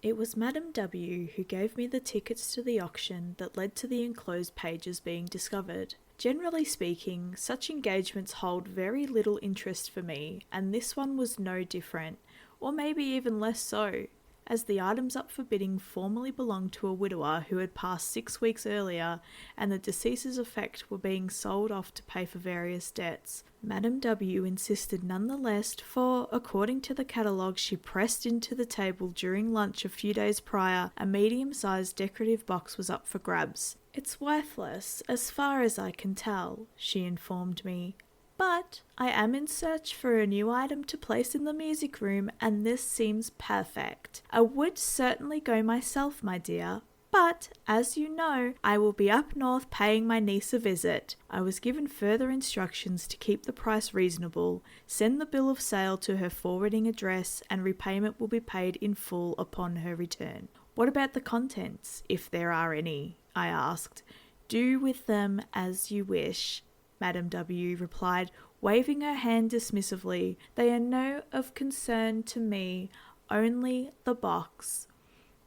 It was Madam W who gave me the tickets to the auction that led to the enclosed pages being discovered. Generally speaking, such engagements hold very little interest for me, and this one was no different, or maybe even less so, as the items up for bidding formerly belonged to a widower who had passed 6 weeks earlier, and the deceased's effects were being sold off to pay for various debts. Madam W insisted nonetheless, for, according to the catalogue she pressed into the table during lunch a few days prior, a medium-sized decorative box was up for grabs. "It's worthless, as far as I can tell," she informed me. "But I am in search for a new item to place in the music room, and this seems perfect. I would certainly go myself, my dear, but, as you know, I will be up north paying my niece a visit." I was given further instructions to keep the price reasonable, send the bill of sale to her forwarding address, and repayment will be paid in full upon her return. "What about the contents, if there are any?" I asked. "Do with them as you wish," Madam W replied, waving her hand dismissively. "They are no of concern to me, only the box."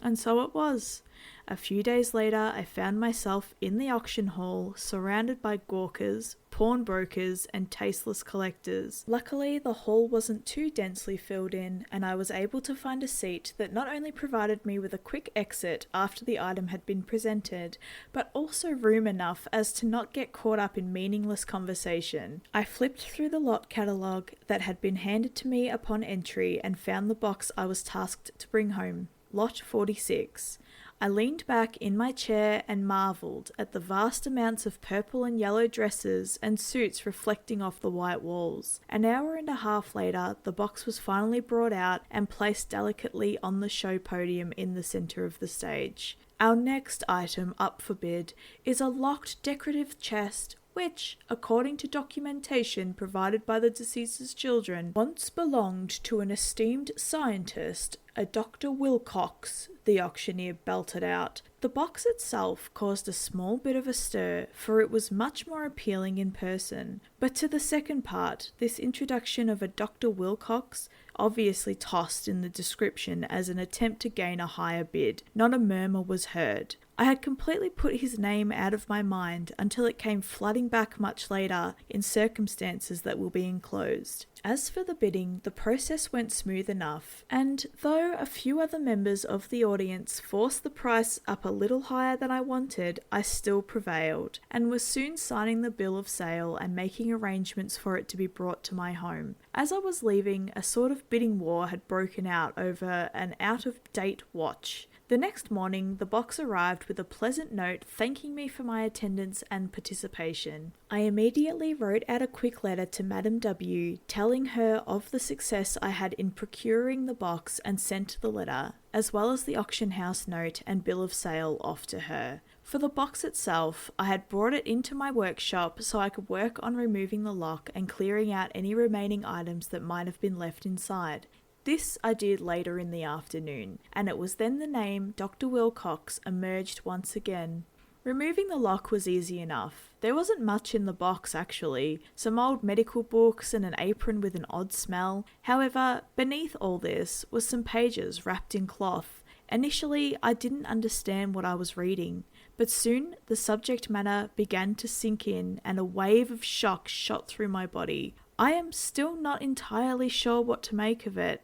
And so it was. A few days later, I found myself in the auction hall, surrounded by gawkers, pawnbrokers, and tasteless collectors. Luckily, the hall wasn't too densely filled in, and I was able to find a seat that not only provided me with a quick exit after the item had been presented, but also room enough as to not get caught up in meaningless conversation. I flipped through the lot catalogue that had been handed to me upon entry and found the box I was tasked to bring home. Lot 46. I leaned back in my chair and marvelled at the vast amounts of purple and yellow dresses and suits reflecting off the white walls. An hour and a half later, the box was finally brought out and placed delicately on the show podium in the centre of the stage. Our next item up for bid is a locked decorative chest which, according to documentation provided by the deceased's children, once belonged to an esteemed scientist, a Dr. Wilcox, the auctioneer belted out. The box itself caused a small bit of a stir, for it was much more appealing in person. But to the second part, this introduction of a Dr. Wilcox, obviously tossed in the description as an attempt to gain a higher bid, not a murmur was heard. I had completely put his name out of my mind until it came flooding back much later in circumstances that will be enclosed. As for the bidding, the process went smooth enough, and though a few other members of the audience forced the price up a little higher than I wanted, I still prevailed, and was soon signing the bill of sale and making arrangements for it to be brought to my home. As I was leaving, a sort of bidding war had broken out over an out-of-date watch. The next morning, the box arrived with a pleasant note thanking me for my attendance and participation. I immediately wrote out a quick letter to Madam W, telling her of the success I had in procuring the box, and sent the letter, as well as the auction house note and bill of sale, off to her. For the box itself, I had brought it into my workshop so I could work on removing the lock and clearing out any remaining items that might have been left inside. This I did later in the afternoon, and it was then the name Dr. Wilcox emerged once again. Removing the lock was easy enough. There wasn't much in the box actually, some old medical books and an apron with an odd smell. However, beneath all this was some pages wrapped in cloth. Initially, I didn't understand what I was reading, but soon the subject matter began to sink in and a wave of shock shot through my body. I am still not entirely sure what to make of it.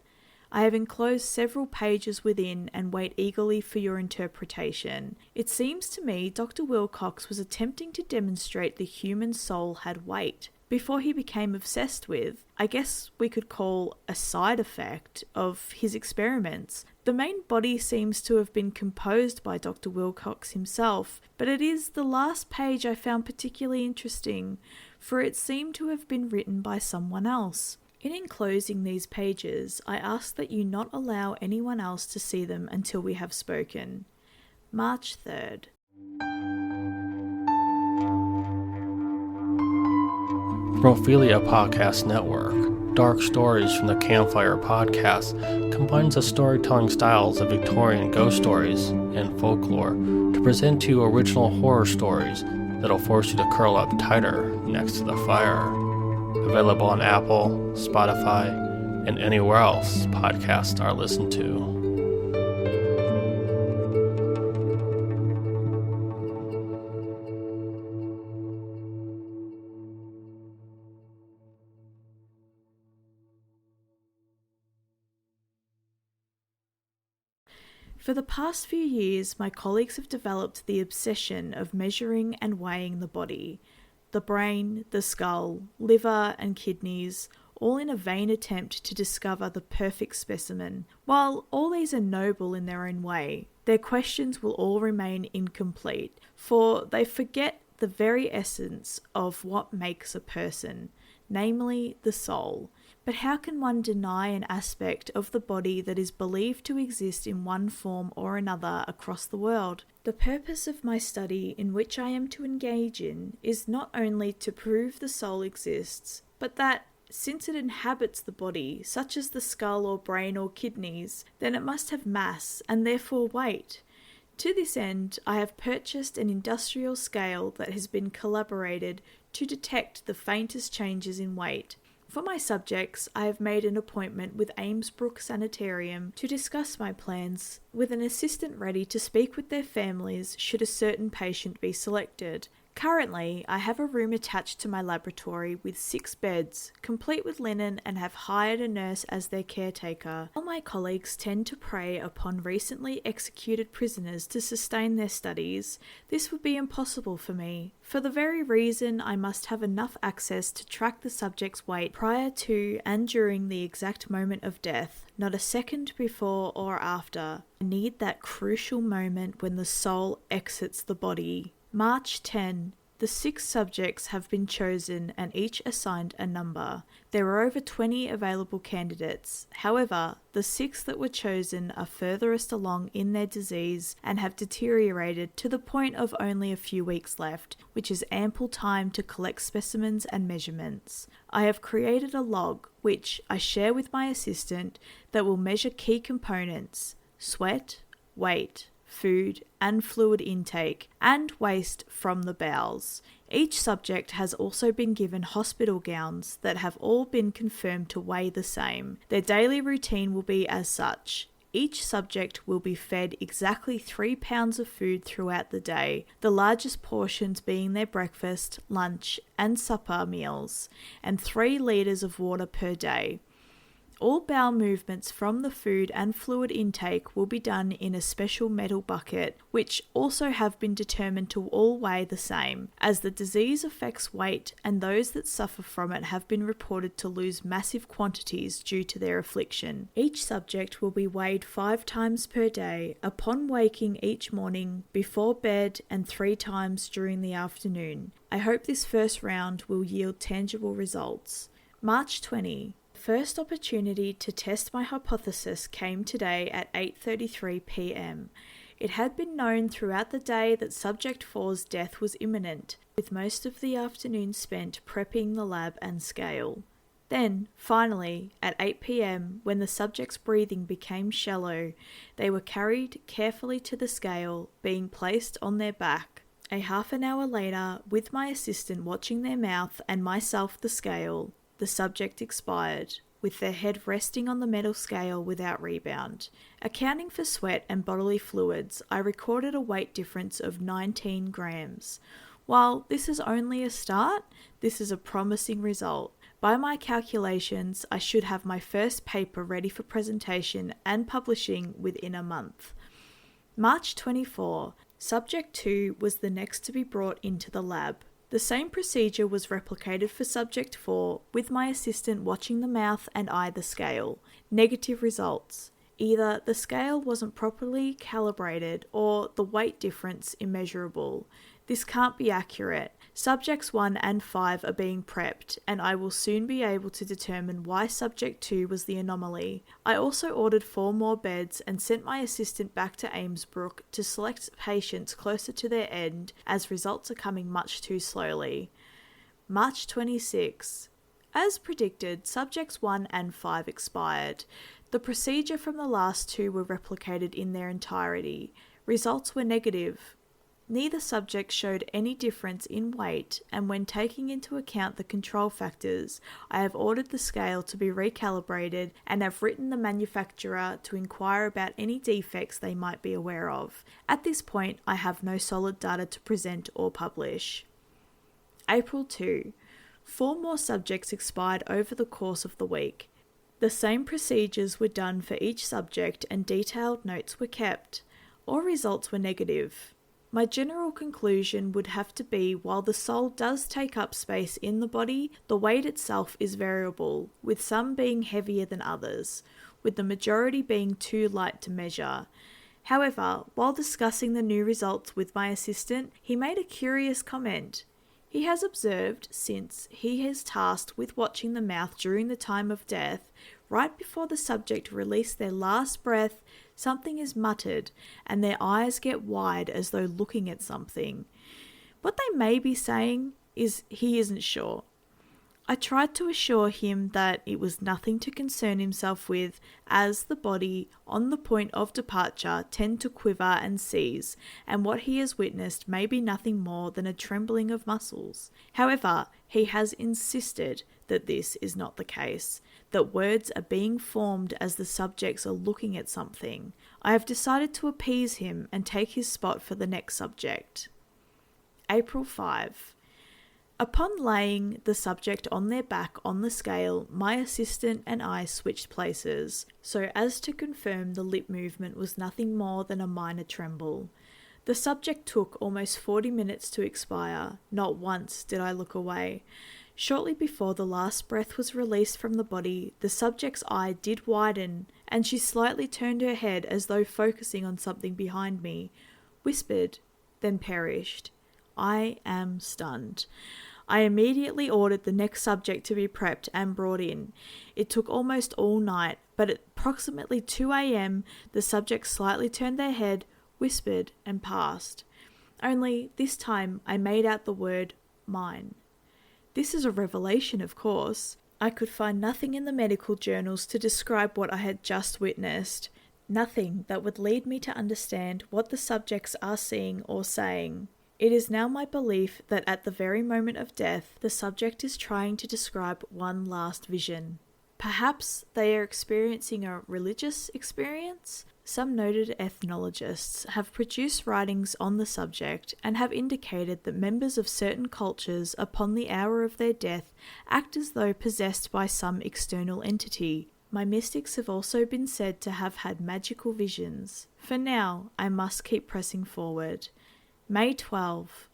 I have enclosed several pages within and wait eagerly for your interpretation. It seems to me Dr. Wilcox was attempting to demonstrate the human soul had weight before he became obsessed with, I guess we could call a side effect of his experiments. The main body seems to have been composed by Dr. Wilcox himself, but it is the last page I found particularly interesting, for it seemed to have been written by someone else. In enclosing these pages, I ask that you not allow anyone else to see them until we have spoken. March 3rd. Prophilia Podcast Network, Dark Stories from the Campfire podcast, combines the storytelling styles of Victorian ghost stories and folklore to present to you original horror stories that'll force you to curl up tighter next to the fire. Available on Apple, Spotify, and anywhere else podcasts are listened to. For the past few years, my colleagues have developed the obsession of measuring and weighing the body, the brain, the skull, liver, and kidneys, all in a vain attempt to discover the perfect specimen. While all these are noble in their own way, their questions will all remain incomplete, for they forget the very essence of what makes a person, namely the soul. But how can one deny an aspect of the body that is believed to exist in one form or another across the world? The purpose of my study, in which I am to engage in, is not only to prove the soul exists, but that, since it inhabits the body, such as the skull or brain or kidneys, then it must have mass and therefore weight. To this end, I have purchased an industrial scale that has been calibrated to detect the faintest changes in weight. For my subjects, I have made an appointment with Amesbrook Sanitarium to discuss my plans, with an assistant ready to speak with their families should a certain patient be selected. Currently, I have a room attached to my laboratory with 6 beds, complete with linen, and have hired a nurse as their caretaker. While my colleagues tend to prey upon recently executed prisoners to sustain their studies, this would be impossible for me, for the very reason I must have enough access to track the subject's weight prior to and during the exact moment of death, not a second before or after. I need that crucial moment when the soul exits the body. March 10. The 6 subjects have been chosen and each assigned a number. There are over 20 available candidates. However, the 6 that were chosen are furthest along in their disease and have deteriorated to the point of only a few weeks left, which is ample time to collect specimens and measurements. I have created a log, which I share with my assistant, that will measure key components: sweat, weight, food and fluid intake, and waste from the bowels. Each subject has also been given hospital gowns that have all been confirmed to weigh the same. Their daily routine will be as such. Each subject will be fed exactly 3 pounds of food throughout the day, the largest portions being their breakfast, lunch and supper meals, and 3 litres of water per day. All bowel movements from the food and fluid intake will be done in a special metal bucket, which also have been determined to all weigh the same, as the disease affects weight and those that suffer from it have been reported to lose massive quantities due to their affliction. Each subject will be weighed 5 times per day, upon waking each morning, before bed, and 3 times during the afternoon. I hope this first round will yield tangible results. March 20. First opportunity to test my hypothesis came today at 8:33 p.m. It had been known throughout the day that Subject 4's death was imminent, with most of the afternoon spent prepping the lab and scale. Then, finally, at 8 p.m, when the subject's breathing became shallow, they were carried carefully to the scale, being placed on their back. A half an hour later, with my assistant watching their mouth and myself the scale, the subject expired, with their head resting on the metal scale without rebound. Accounting for sweat and bodily fluids, I recorded a weight difference of 19 grams. While this is only a start, this is a promising result. By my calculations, I should have my first paper ready for presentation and publishing within a month. March 24. Subject 2 was the next to be brought into the lab. The same procedure was replicated for Subject 4, with my assistant watching the mouth and I the scale. Negative results. Either the scale wasn't properly calibrated or the weight difference immeasurable. This can't be accurate. Subjects 1 and 5 are being prepped, and I will soon be able to determine why Subject 2 was the anomaly. I also ordered 4 more beds and sent my assistant back to Amesbrook to select patients closer to their end, as results are coming much too slowly. March 26. As predicted, Subjects 1 and 5 expired. The procedure from the last 2 were replicated in their entirety. Results were negative. Neither subject showed any difference in weight, and when taking into account the control factors, I have ordered the scale to be recalibrated and have written the manufacturer to inquire about any defects they might be aware of. At this point, I have no solid data to present or publish. April 2. 4 more subjects expired over the course of the week. The same procedures were done for each subject and detailed notes were kept. All results were negative. My general conclusion would have to be while the soul does take up space in the body, the weight itself is variable, with some being heavier than others, with the majority being too light to measure. However, while discussing the new results with my assistant, he made a curious comment. He has observed, since he is tasked with watching the mouth during the time of death, right before the subject release their last breath, something is muttered, and their eyes get wide as though looking at something. What they may be saying is he isn't sure. I tried to assure him that it was nothing to concern himself with, as the body, on the point of departure, tend to quiver and seize, and what he has witnessed may be nothing more than a trembling of muscles. However, he has insisted that this is not the case, that words are being formed as the subjects are looking at something. I have decided to appease him and take his spot for the next subject. April 5. Upon laying the subject on their back on the scale, my assistant and I switched places, so as to confirm the lip movement was nothing more than a minor tremble. The subject took almost 40 minutes to expire. Not once did I look away. Shortly before the last breath was released from the body, the subject's eye did widen, and she slightly turned her head as though focusing on something behind me, whispered, then perished. I am stunned. I immediately ordered the next subject to be prepped and brought in. It took almost all night, but at approximately 2 a.m, the subject slightly turned their head, whispered, and passed. Only, this time, I made out the word, mine. This is a revelation, of course. I could find nothing in the medical journals to describe what I had just witnessed. Nothing that would lead me to understand what the subjects are seeing or saying. It is now my belief that at the very moment of death, the subject is trying to describe one last vision. Perhaps they are experiencing a religious experience? Some noted ethnologists have produced writings on the subject and have indicated that members of certain cultures upon the hour of their death act as though possessed by some external entity. My mystics have also been said to have had magical visions. For now, I must keep pressing forward. May 12.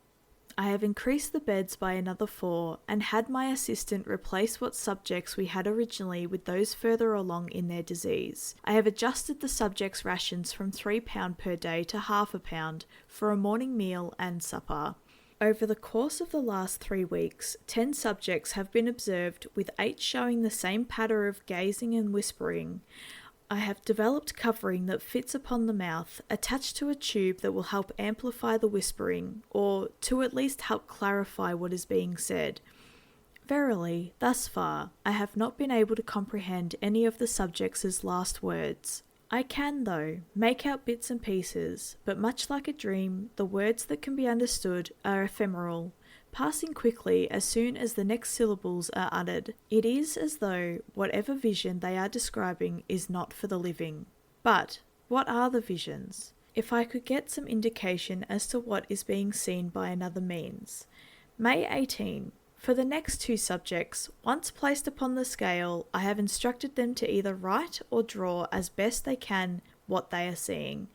I have increased the beds by another 4 and had my assistant replace what subjects we had originally with those further along in their disease. I have adjusted the subjects' rations from £3 per day to £0.5 for a morning meal and supper. Over the course of the last 3 weeks, 10 subjects have been observed, with 8 showing the same pattern of gazing and whispering. I have developed covering that fits upon the mouth, attached to a tube that will help amplify the whispering, or to at least help clarify what is being said. Verily, thus far, I have not been able to comprehend any of the subjects' last words. I can, though, make out bits and pieces, but much like a dream, the words that can be understood are ephemeral, passing quickly as soon as the next syllables are uttered. It is as though whatever vision they are describing is not for the living. But what are the visions? If I could get some indication as to what is being seen by another means. May 18. For the next 2 subjects, once placed upon the scale, I have instructed them to either write or draw as best they can what they are seeing.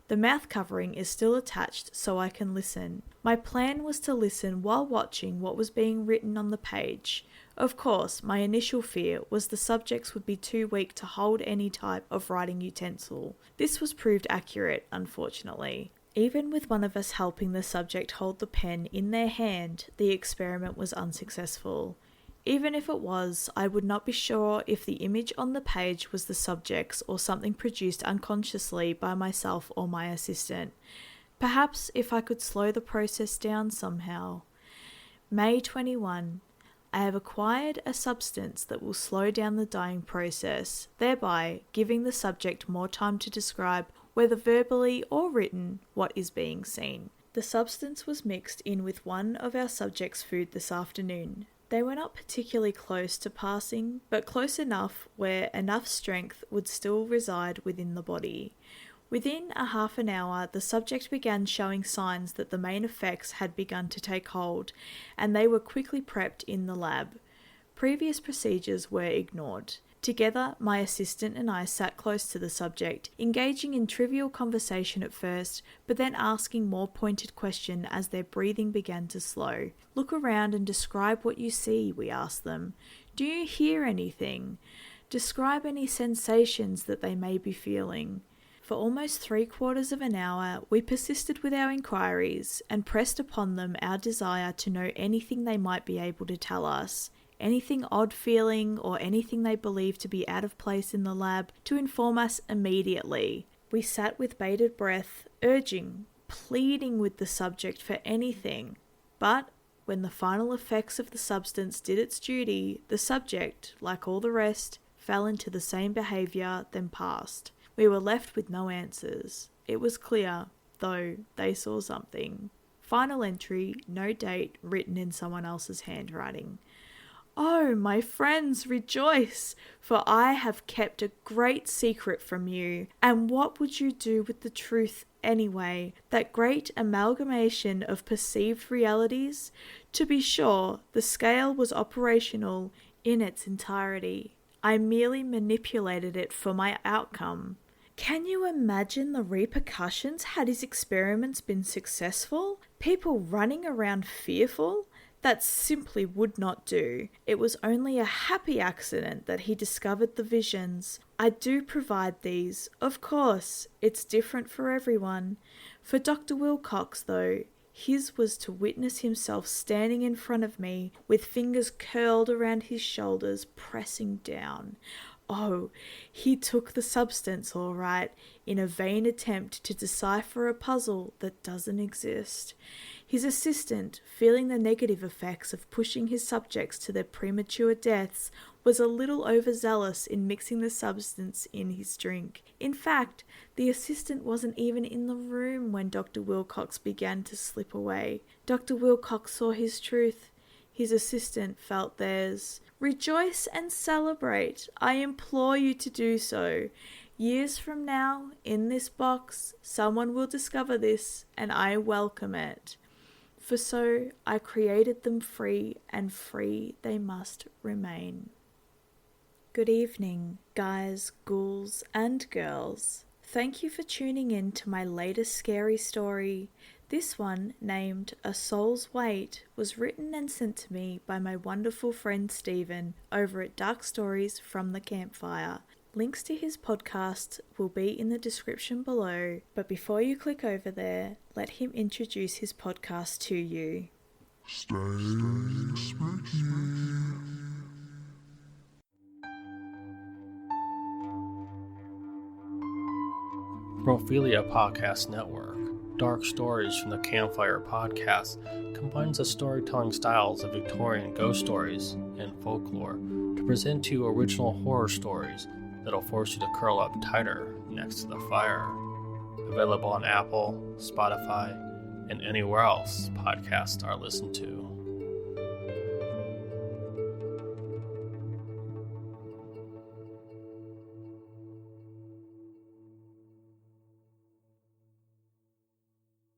The mouth covering is still attached so I can listen. My plan was to listen while watching what was being written on the page. Of course, my initial fear was the subjects would be too weak to hold any type of writing utensil. This was proved accurate, unfortunately. Even with one of us helping the subject hold the pen in their hand, the experiment was unsuccessful. Even if it was, I would not be sure if the image on the page was the subject's or something produced unconsciously by myself or my assistant. Perhaps if I could slow the process down somehow. May 21. I have acquired a substance that will slow down the dying process, thereby giving the subject more time to describe, whether verbally or written, what is being seen. The substance was mixed in with one of our subjects' food this afternoon. They were not particularly close to passing, but close enough where enough strength would still reside within the body. Within a half an hour, the subject began showing signs that the main effects had begun to take hold, and they were quickly prepped in the lab. Previous procedures were ignored. Together, my assistant and I sat close to the subject, engaging in trivial conversation at first, but then asking more pointed questions as their breathing began to slow. Look around and describe what you see, we asked them. Do you hear anything? Describe any sensations that they may be feeling. For almost 3/4 of an hour, we persisted with our inquiries and pressed upon them our desire to know anything they might be able to tell us. Anything odd feeling or anything they believed to be out of place in the lab to inform us immediately. We sat with bated breath, urging, pleading with the subject for anything. But when the final effects of the substance did its duty, the subject, like all the rest, fell into the same behaviour, then passed. We were left with no answers. It was clear, though, they saw something. Final entry, no date, written in someone else's handwriting. Oh, my friends, rejoice, for I have kept a great secret from you. And what would you do with the truth anyway? That great amalgamation of perceived realities? To be sure, the scale was operational in its entirety. I merely manipulated it for my outcome. Can you imagine the repercussions had his experiments been successful? People running around fearful? That simply would not do. It was only a happy accident that he discovered the visions. I do provide these. Of course, it's different for everyone. For Dr. Wilcox, though, his was to witness himself standing in front of me with fingers curled around his shoulders, pressing down. Oh, he took the substance all right, in a vain attempt to decipher a puzzle that doesn't exist. His assistant, feeling the negative effects of pushing his subjects to their premature deaths, was a little overzealous in mixing the substance in his drink. In fact, the assistant wasn't even in the room when Dr. Wilcox began to slip away. Dr. Wilcox saw his truth. His assistant felt theirs. Rejoice and celebrate. I implore you to do so. Years from now, in this box, someone will discover this, and I welcome it. For so I created them free, and free they must remain. Good evening, guys, ghouls, and girls. Thank you for tuning in to my latest scary story. This one, named A Soul's Weight, was written and sent to me by my wonderful friend Stephen over at Dark Stories from the Campfire. Links to his podcast will be in the description below, but before you click over there, let him introduce his podcast to you. Stay spooky. Prophilia Podcast Network, Dark Stories from the Campfire Podcast, combines the storytelling styles of Victorian ghost stories and folklore to present to you original horror stories that'll force you to curl up tighter next to the fire. Available on Apple, Spotify, and anywhere else podcasts are listened to.